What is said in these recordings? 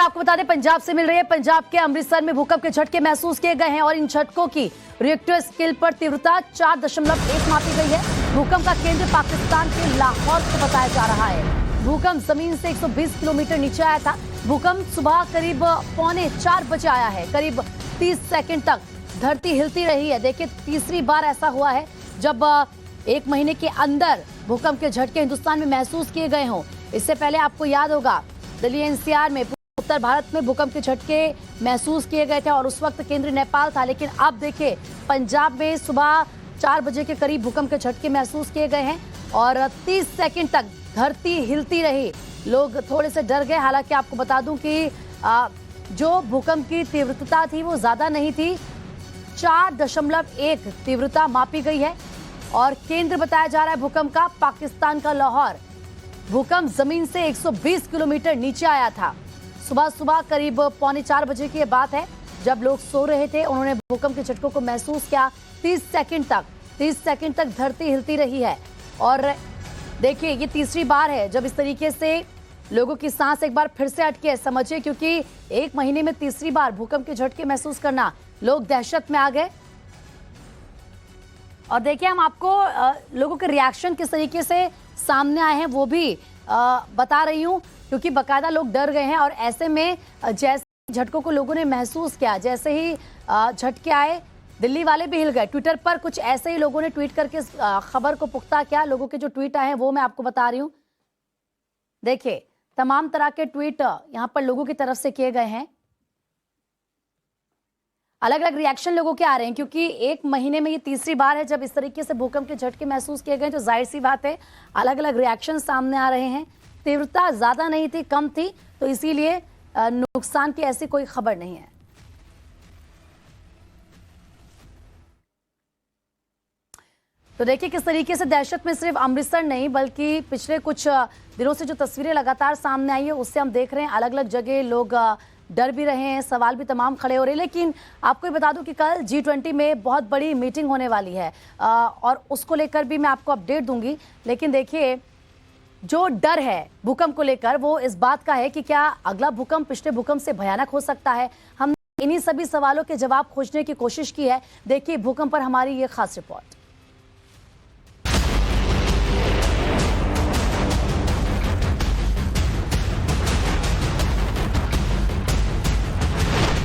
आपको बता दें, पंजाब से मिल रही है। पंजाब के अमृतसर में भूकंप के झटके महसूस किए गए हैं और इन झटकों की रिएक्टर स्केल पर तीव्रता 4.1 मापी गई है। भूकंप का केंद्र पाकिस्तान के लाहौर को बताया जा रहा है। भूकंप जमीन से 120 किलोमीटर नीचे आया था। भूकंप सुबह करीब 3:45 बजे आया है। करीब 30 सेकंड तक धरती हिलती रही है। देखिए, तीसरी बार ऐसा हुआ है जब एक महीने के अंदर भूकंप के झटके हिंदुस्तान में महसूस किए गए हों। इससे पहले आपको याद होगा, दिल्ली एनसीआर में, उत्तर भारत में भूकंप के झटके महसूस किए गए थे और उस वक्त केंद्र नेपाल था। लेकिन अब देखिए, पंजाब में सुबह 4 बजे के करीब भूकंप के झटके महसूस किए गए हैं और 30 सेकंड तक धरती हिलती रही। लोग थोड़े से डर गए। हालांकि आपको बता दूं कि जो भूकंप की तीव्रता थी वो ज्यादा नहीं थी, 4.1 तीव्रता मापी गई है और केंद्र बताया जा रहा है भूकंप का पाकिस्तान का लाहौर। भूकंप जमीन से 120 किलोमीटर नीचे आया था। सुबह करीब 3:45 बजे की बात है, जब लोग सो रहे थे उन्होंने भूकंप के झटकों को महसूस किया। 30 सेकंड तक धरती हिलती रही है और देखिए, ये तीसरी बार है जब इस तरीके से लोगों की सांस एक बार फिर से अटकी है। समझिए, क्योंकि एक महीने में तीसरी बार भूकंप के झटके महसूस करना, लोग दहशत में आ गए। और देखिए, हम आपको लोगों के रिएक्शन किस तरीके से सामने आए हैं वो भी बता रही हूं, क्योंकि बकायदा लोग डर गए हैं। और ऐसे में जैसे झटकों को लोगों ने महसूस किया, जैसे ही झटके आए, दिल्ली वाले भी हिल गए। ट्विटर पर कुछ ऐसे ही लोगों ने ट्वीट करके खबर को पुख्ता किया। लोगों के जो ट्वीट आए हैं वो मैं आपको बता रही हूं। देखिए, तमाम तरह के ट्वीट यहां पर लोगों की तरफ से किए गए हैं। अलग अलग रिएक्शन लोगों के आ रहे हैं, क्योंकि एक महीने में ये तीसरी बार है जब इस तरीके से भूकंप के झटके महसूस किए गए। तो जाहिर सी बात है, अलग अलग रिएक्शन सामने आ रहे हैं। तीव्रता ज्यादा नहीं थी, कम थी, तो इसीलिए नुकसान की ऐसी कोई खबर नहीं है। तो देखिए, किस तरीके से दहशत में सिर्फ अमृतसर नहीं बल्कि पिछले कुछ दिनों से जो तस्वीरें लगातार सामने आई है उससे हम देख रहे हैं अलग अलग जगह लोग डर भी रहे हैं, सवाल भी तमाम खड़े हो रहे हैं। लेकिन आपको ये बता दूं कि कल G20 में बहुत बड़ी मीटिंग होने वाली है और उसको लेकर भी मैं आपको अपडेट दूंगी। लेकिन देखिए, जो डर है भूकंप को लेकर वो इस बात का है कि क्या अगला भूकंप पिछले भूकंप से भयानक हो सकता है। हमने इन्हीं सभी सवालों के जवाब खोजने की कोशिश की है। देखिए भूकंप पर हमारी ये खास रिपोर्ट।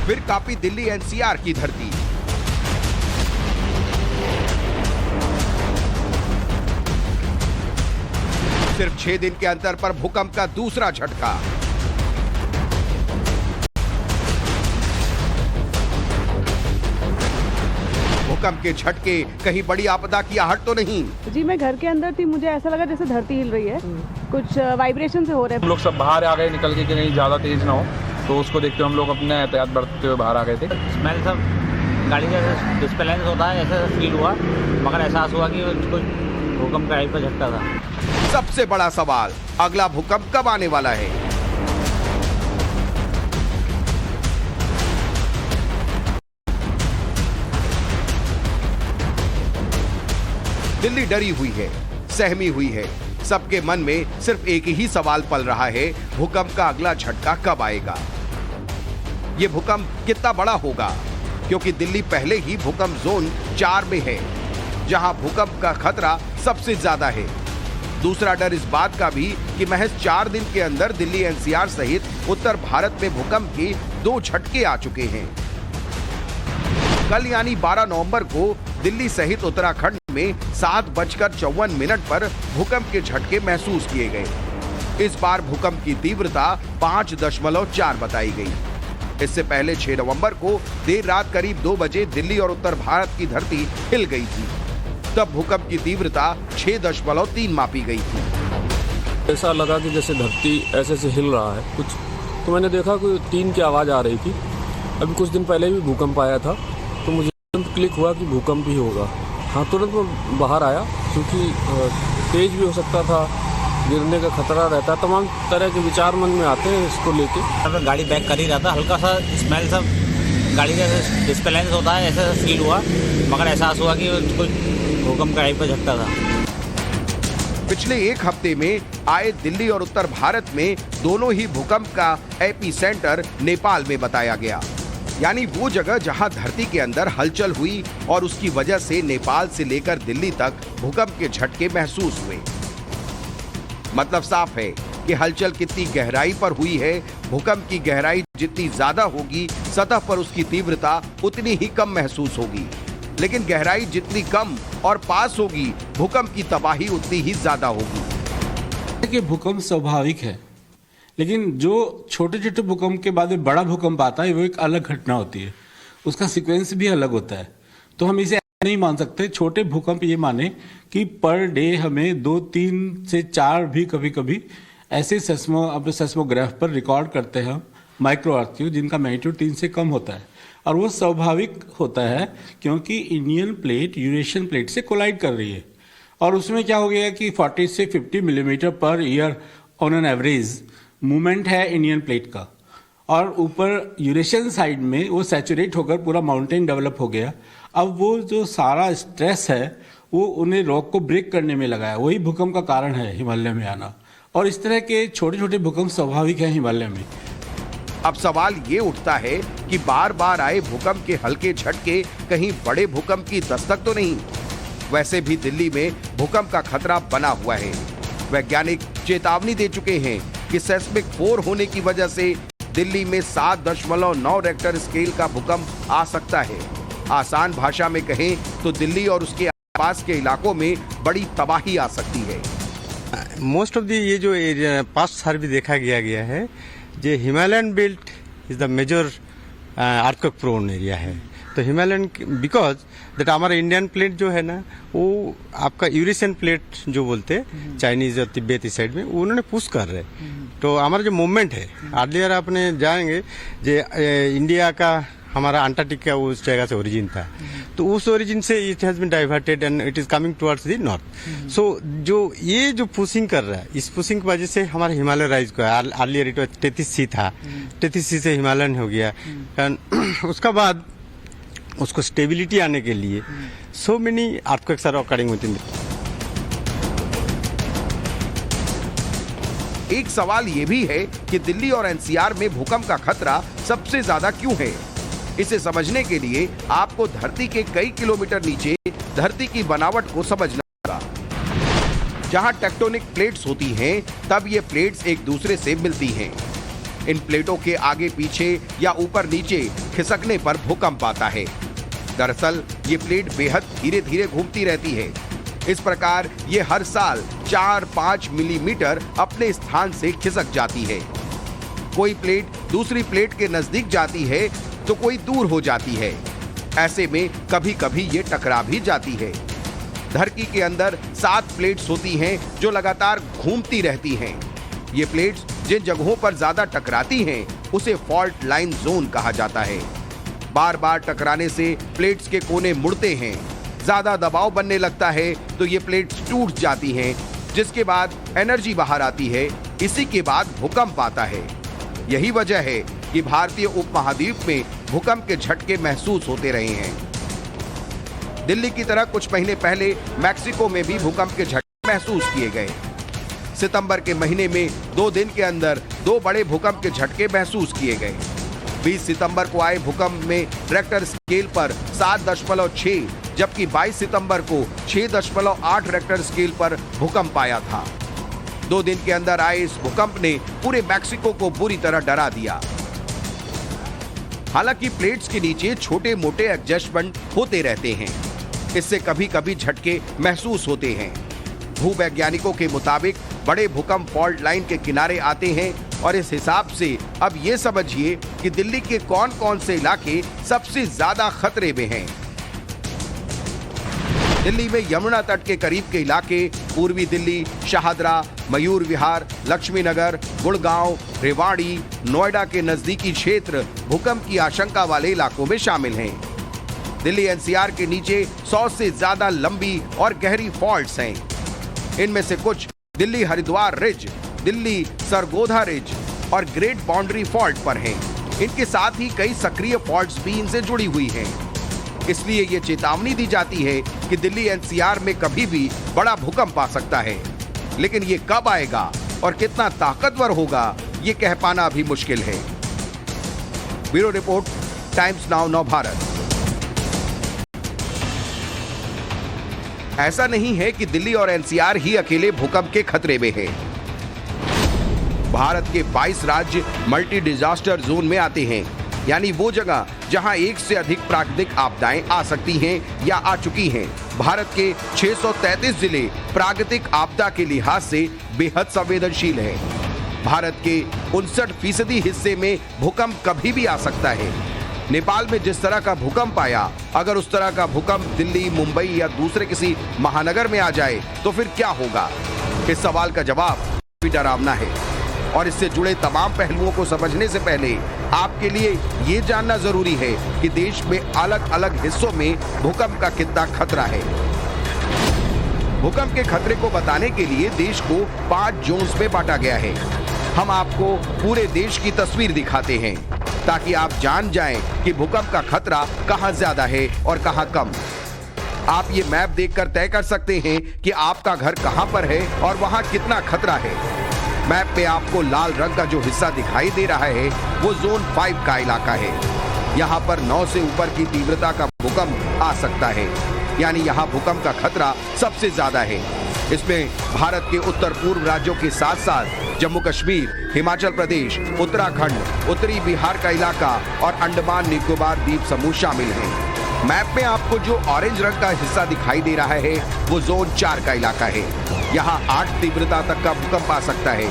फिर कांपी दिल्ली एनसीआर की धरती। सिर्फ 6 दिन के अंतर पर भूकंप का दूसरा झटका। भूकंप के झटके कहीं बड़ी आपदा की आहट तो नहीं? जी, मैं घर के अंदर थी, मुझे ऐसा लगा जैसे धरती हिल रही है, कुछ वाइब्रेशन से हो रहे हैं। हम लोग सब बाहर आ गए निकल के कि नहीं ज़्यादा तेज ना हो, तो उसको देखते हुए हम लोग अपने एहतियात बरतते हुए बाहर आ गए थे। स्मेल सब गाड़ी का डिस्बैलेंस होता है, ऐसा फील हुआ, मगर एहसास हुआ कि कुछ भूकंप का टाइप का झटका था। सबसे बड़ा सवाल, अगला भूकंप कब आने वाला है? दिल्ली डरी हुई है, सहमी हुई है। सबके मन में सिर्फ एक ही सवाल पल रहा है, भूकंप का अगला झटका कब आएगा? यह भूकंप कितना बड़ा होगा? क्योंकि दिल्ली पहले ही भूकंप जोन 4 में है, जहां भूकंप का खतरा सबसे ज्यादा है। दूसरा डर इस बात का भी कि महज 4 दिन के अंदर दिल्ली एनसीआर सहित उत्तर भारत में भूकंप के 2 झटके आ चुके हैं। कल यानी 12 नवंबर को दिल्ली सहित उत्तराखंड में 7:54 पर भूकंप के झटके महसूस किए गए। इस बार भूकंप की तीव्रता 5.4 बताई गई। इससे पहले 6 नवंबर को देर रात करीब 2 बजे दिल्ली और उत्तर भारत की धरती हिल गई थी। तब भूकंप की तीव्रता 6.3 मापी गई थी। ऐसा लगा कि जैसे धरती ऐसे से हिल रहा है कुछ, तो मैंने देखा कोई 3 की आवाज आ रही थी। अभी कुछ दिन पहले भी भूकंप आया था, तो मुझे तुरंत क्लिक हुआ कि भूकंप ही होगा। हाँ, तुरंत मैं बाहर आया, क्योंकि तेज भी हो सकता था, गिरने का खतरा रहता है। तमाम तरह के विचार मन में आते हैं इसको लेके। गाड़ी बैक कर ही रहा था, हल्का सा स्मेल सब गाड़ी का डिस्बैलेंस होता है, ऐसा फील हुआ, मगर एहसास हुआ कि कुछ भूकंप का टाइप का झटका था। पिछले एक हफ्ते में आए दिल्ली और उत्तर भारत में दोनों ही भूकंप का एपी सेंटर नेपाल में बताया गया, यानी वो जगह जहां धरती के अंदर हलचल हुई और उसकी वजह से नेपाल से लेकर दिल्ली तक भूकंप के झटके महसूस हुए। मतलब साफ है कि हलचल कितनी गहराई पर हुई है। भूकंप की गहराई जितनी ज्यादा होगी, सतह पर उसकी तीव्रता उतनी ही कम महसूस होगी, लेकिन गहराई जितनी कम और पास होगी, भूकंप की तबाही उतनी ही ज्यादा होगी। कि भूकंप स्वाभाविक है, लेकिन जो छोटे छोटे भूकंप के बाद में बड़ा भूकंप आता है वो एक अलग घटना होती है, उसका सीक्वेंस भी अलग होता है। तो हम इसे नहीं मान सकते छोटे भूकंप ये माने कि पर डे हमें 2, 3 से 4 भी कभी कभी ऐसे सेस्मोग्राफ पर रिकॉर्ड करते हैं हम माइक्रो अर्थक्वेक जिनका मैग्नीट्यूड 3 से कम होता है, और वो स्वाभाविक होता है क्योंकि इंडियन प्लेट यूरेशियन प्लेट से कोलाइड कर रही है, और उसमें क्या हो गया कि 40 से 50 millimetre per year on an average movement है इंडियन प्लेट का, और ऊपर यूरेशियन साइड में वो सैचुरेट होकर पूरा माउंटेन डेवलप हो गया। अब वो जो सारा स्ट्रेस है वो उन्हें रॉक को ब्रेक करने में लगा है, वही भूकंप का कारण है हिमालय में आना, और इस तरह के छोटे छोटे भूकंप स्वाभाविक है हिमालय में। अब सवाल ये उठता है कि बार बार आए भूकंप के हल्के झटके कहीं बड़े भूकंप की दस्तक तो नहीं। वैसे भी दिल्ली में भूकंप का खतरा बना हुआ है। वैज्ञानिक चेतावनी दे चुके हैं कि सेस्मिक 4 होने की वजह से दिल्ली में 7.9 रेक्टर स्केल का भूकंप आ सकता है। आसान भाषा में कहें तो दिल्ली और उसके आसपास के इलाकों में बड़ी तबाही आ सकती है। मोस्ट ऑफ द ये जो पास्ट सर्वे देखा गया है, जो Himalayan belt is the major earthquake prone area है। तो हिमालयन बिकॉज दैट हमारा इंडियन प्लेट जो है ना, वो आपका यूरेशियन प्लेट जो बोलते चाइनीज और तिब्बत इस साइड में उन्होंने पुश कर रहे। तो हमारा जो मूवमेंट है अर्लियर आपने जाएंगे जो इंडिया का हमारा अंटार्कटिका उस जगह से ओरिजिन था, तो उस ओरिजिन से it has been diverted and it is coming towards the north. So जो ये जो पुशिंग कर रहा है, इस पुशिंग की वजह से हमारा हिमालय राइज को अर्लियर इट 33C था, 33C से हिमालयन हो गया। उसका बाद उसको स्टेबिलिटी आने के लिए so many earthquakes are occurring within. एक सवाल ये भी है कि दिल्ली और एनसीआर में भूकंप का खतरा सबसे ज्यादा क्यों है। इसे समझने के लिए आपको धरती के कई किलोमीटर नीचे धरती की बनावट को समझना होगा। जहां टेक्टोनिक प्लेट्स होती हैं, तब ये प्लेट्स एक दूसरे से मिलती हैं। इन प्लेटों के आगे पीछे या ऊपर नीचे खिसकने पर भूकंप आता है। दरअसल ये प्लेट बेहद धीरे धीरे घूमती रहती है। इस प्रकार ये हर साल 4-5 मिलीमीटर अपने स्थान से खिसक जाती है। कोई प्लेट दूसरी प्लेट के नजदीक जाती है तो कोई दूर हो जाती है। ऐसे में कभी कभी ये टकरा भी जाती है। धरती के अंदर 7 प्लेट्स होती हैं जो लगातार घूमती रहती हैं। ये प्लेट्स जिन जगहों पर ज्यादा टकराती हैं उसे फॉल्ट लाइन जोन कहा जाता है। बार बार टकराने से प्लेट्स के कोने मुड़ते हैं, ज्यादा दबाव बनने लगता है तो ये प्लेट्स टूट जाती हैं, जिसके बाद एनर्जी बाहर आती है। इसी के बाद भूकंप आता है। यही वजह है कि भारतीय उपमहाद्वीप में भूकंप के झटके महसूस होते रहे हैं। दिल्ली की तरह कुछ महीने पहले मैक्सिको में भी भूकंप के झटके महसूस किए गए। सितंबर के महीने में 2 दिन के अंदर 2 बड़े भूकंप के झटके महसूस किए गए। 20 सितंबर को आए भूकंप में रेक्टर स्केल पर 7.6, जबकि 22 सितंबर को 6.8 रेक्टर स्केल पर भूकंप आया था। 2 दिन के अंदर आए इस भूकंप ने पूरे मैक्सिको को बुरी तरह डरा दिया। हालांकि प्लेट्स के नीचे छोटे मोटे एडजस्टमेंट होते रहते हैं, इससे कभी कभी झटके महसूस होते हैं। भूवैज्ञानिकों के मुताबिक बड़े भूकंप फॉल्ट लाइन के किनारे आते हैं, और इस हिसाब से अब ये समझिए कि दिल्ली के कौन कौन से इलाके सबसे ज्यादा खतरे में हैं। दिल्ली में यमुना तट के करीब के इलाके पूर्वी दिल्ली, शाहदरा, मयूर विहार, लक्ष्मी नगर, गुड़गांव, रेवाड़ी, नोएडा के नजदीकी क्षेत्र भूकंप की आशंका वाले इलाकों में शामिल हैं। दिल्ली एनसीआर के नीचे 100 से ज्यादा लंबी और गहरी फॉल्ट्स हैं। इनमें से कुछ दिल्ली हरिद्वार रिज, दिल्ली सरगोधा रिज और ग्रेट बाउंड्री फॉल्ट पर हैं। इनके साथ ही कई सक्रिय फॉल्ट्स भी इनसे जुड़ी हुई हैं। इसलिए ये चेतावनी दी जाती है कि दिल्ली एनसीआर में कभी भी बड़ा भूकंप आ सकता है। लेकिन ये कब आएगा और कितना ताकतवर होगा, ये कह पाना अभी मुश्किल है। Bureau report, Times Now Nav Bharat. ऐसा नहीं है कि दिल्ली और एनसीआर ही अकेले भूकंप के खतरे में है। भारत के 22 राज्य मल्टी डिजास्टर जोन में आते हैं, यानी वो जगह जहां एक से अधिक प्राकृतिक आपदाएं आ सकती हैं या आ चुकी हैं। भारत के 633 जिले प्राकृतिक आपदा के लिहाज से बेहद संवेदनशील हैं। भारत के 59% हिस्से में भूकंप कभी भी आ सकता है। नेपाल में जिस तरह का भूकंप आया, अगर उस तरह का भूकंप दिल्ली, मुंबई या दूसरे किसी महानगर में आ जाए तो फिर क्या होगा? इस सवाल का जवाब भी डरावना है और इससे जुड़े तमाम पहलुओं को समझने से पहले आपके लिए ये जानना जरूरी है कि देश में अलग अलग हिस्सों में भूकंप का कितना खतरा है। भूकंप के खतरे को बताने के लिए देश को 5 जोन्स में बांटा गया है। हम आपको पूरे देश की तस्वीर दिखाते हैं ताकि आप जान जाएं कि भूकंप का खतरा कहां ज्यादा है और कहां कम। आप ये मैप देखकर तय कर सकते हैं कि आपका घर कहां पर है और वहां कितना खतरा है। मैप पे आपको लाल रंग का जो हिस्सा दिखाई दे रहा है वो जोन 5 का इलाका है। यहाँ पर 9 से ऊपर की तीव्रता का भूकंप आ सकता है, यानी यहाँ भूकंप का खतरा सबसे ज्यादा है। इसमें भारत के उत्तर पूर्व राज्यों के साथ साथ जम्मू कश्मीर, हिमाचल प्रदेश, उत्तराखंड, उत्तरी बिहार का इलाका और अंडमान निकोबार द्वीप समूह शामिल हैं। मैप में आपको जो ऑरेंज रंग का हिस्सा दिखाई दे रहा है वो जोन 4 का इलाका है। यहाँ 8 तीव्रता तक का भूकंप आ सकता है,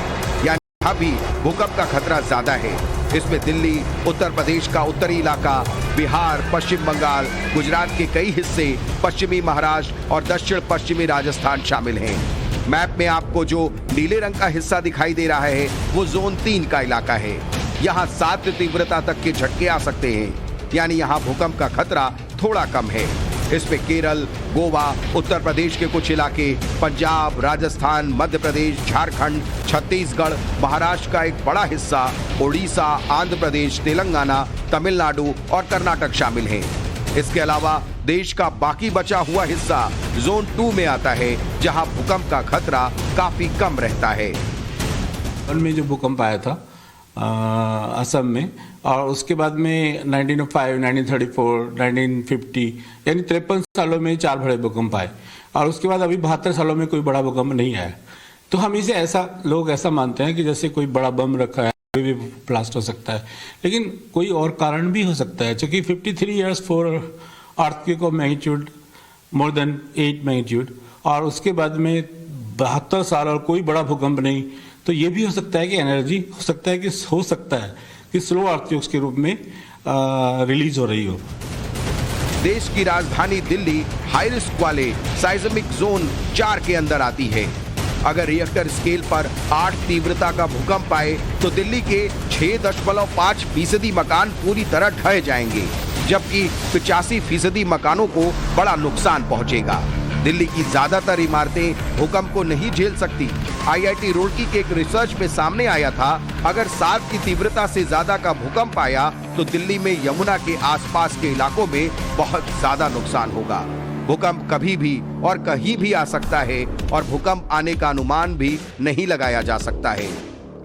यानी यहाँ भी भूकंप का खतरा ज्यादा है। इसमें दिल्ली, उत्तर प्रदेश का उत्तरी इलाका, बिहार, पश्चिम बंगाल, गुजरात के कई हिस्से, पश्चिमी महाराष्ट्र और दक्षिण पश्चिमी राजस्थान शामिल हैं। मैप में आपको जो नीले रंग का हिस्सा दिखाई दे रहा है वो जोन 3 का इलाका है। यहाँ 7 तीव्रता तक के झटके आ सकते हैं, यानी यहाँ भूकंप का खतरा थोड़ा कम है। इसमें केरल, गोवा, उत्तर प्रदेश के कुछ इलाके, पंजाब, राजस्थान, मध्य प्रदेश, झारखंड, छत्तीसगढ़, महाराष्ट्र का एक बड़ा हिस्सा, ओडिशा, आंध्र प्रदेश, तेलंगाना, तमिलनाडु और कर्नाटक शामिल हैं। इसके अलावा देश का बाकी बचा हुआ हिस्सा जोन 2 में आता है, जहां भूकंप का खतरा काफी कम रहता है। में जो भूकंप आया था असम में, और उसके बाद में 1905, 1934, 1950 यानी 53 सालों में 4 बड़े भूकंप आए, और उसके बाद अभी 72 सालों में कोई बड़ा भूकंप नहीं आया। तो हम इसे लोग ऐसा मानते हैं कि जैसे कोई बड़ा बम रखा है, कोई भी ब्लास्ट हो सकता है, लेकिन कोई और कारण भी हो सकता है। क्योंकि 53 years for earthquake of magnitude more than 8 magnitude, और उसके बाद में 72 साल और कोई बड़ा भूकंप नहीं, तो ये भी हो सकता है कि एनर्जी हो सकता है कि स्लो अर्थक्वेक्स के रूप में रिलीज हो रही हो। देश की राजधानी दिल्ली हाई रिस्क वाले साइज्मिक जोन 4 के अंदर आती है। अगर रिएक्टर स्केल पर 8 तीव्रता का भूकंप आए तो दिल्ली के 6.5% मकान पूरी तरह ढह जाएंगे, जबकि 85% मकानों को बड़ा नुकसान पहुंचेगा। दिल्ली की ज्यादातर इमारतें भूकंप को नहीं झेल सकती। IIT रुड़की के एक रिसर्च में सामने आया था, अगर 7 की तीव्रता से ज्यादा का भूकंप आया तो दिल्ली में यमुना के आसपास के इलाकों में बहुत ज्यादा नुकसान होगा। भूकंप कभी भी और कहीं भी आ सकता है और भूकंप आने का अनुमान भी नहीं लगाया जा सकता है,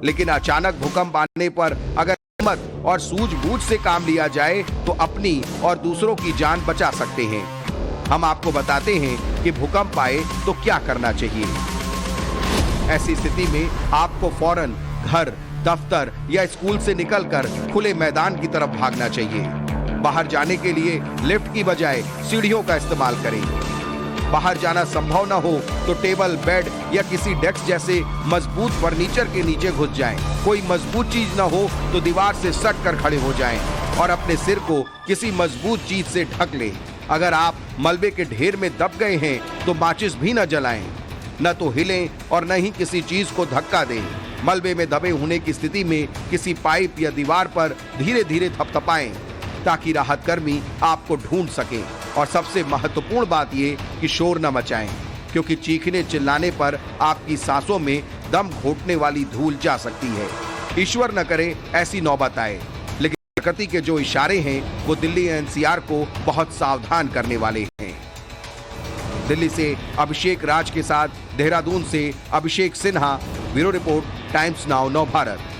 लेकिन अचानक भूकंप आने पर अगर हिम्मत और सूझबूझ से काम लिया जाए तो अपनी और दूसरों की जान बचा सकते हैं। हम आपको बताते हैं कि भूकंप आए तो क्या करना चाहिए। ऐसी स्थिति में आपको फौरन घर, दफ्तर या स्कूल से निकलकर खुले मैदान की तरफ भागना चाहिए। बाहर जाने के लिए लिफ्ट की बजाय सीढ़ियों का इस्तेमाल करें। बाहर जाना संभव न हो तो टेबल, बेड या किसी डेस्क जैसे मजबूत फर्नीचर के नीचे घुस जाएं। कोई मजबूत चीज न हो तो दीवार से सट कर खड़े हो जाएं और अपने सिर को किसी मजबूत चीज से ढक लें। अगर आप मलबे के ढेर में दब गए हैं तो माचिस भी न जलाएं, न तो हिलें और न ही किसी चीज को धक्का दें। मलबे में दबे होने की स्थिति में किसी पाइप या दीवार पर धीरे धीरे थपथपाएं ताकि राहत कर्मी आपको ढूंढ सकें। और सबसे महत्वपूर्ण बात ये कि शोर न मचाएं, क्योंकि चीखने चिल्लाने पर आपकी सांसों में दम घोटने वाली धूल जा सकती है। ईश्वर न करे ऐसी नौबत आए, लेकिन प्रकृति के जो इशारे हैं वो दिल्ली एनसीआर को बहुत सावधान करने वाले हैं। दिल्ली से अभिषेक राज के साथ देहरादून से Abhishek Sinha, bureau report, Times Now Nav Bharat.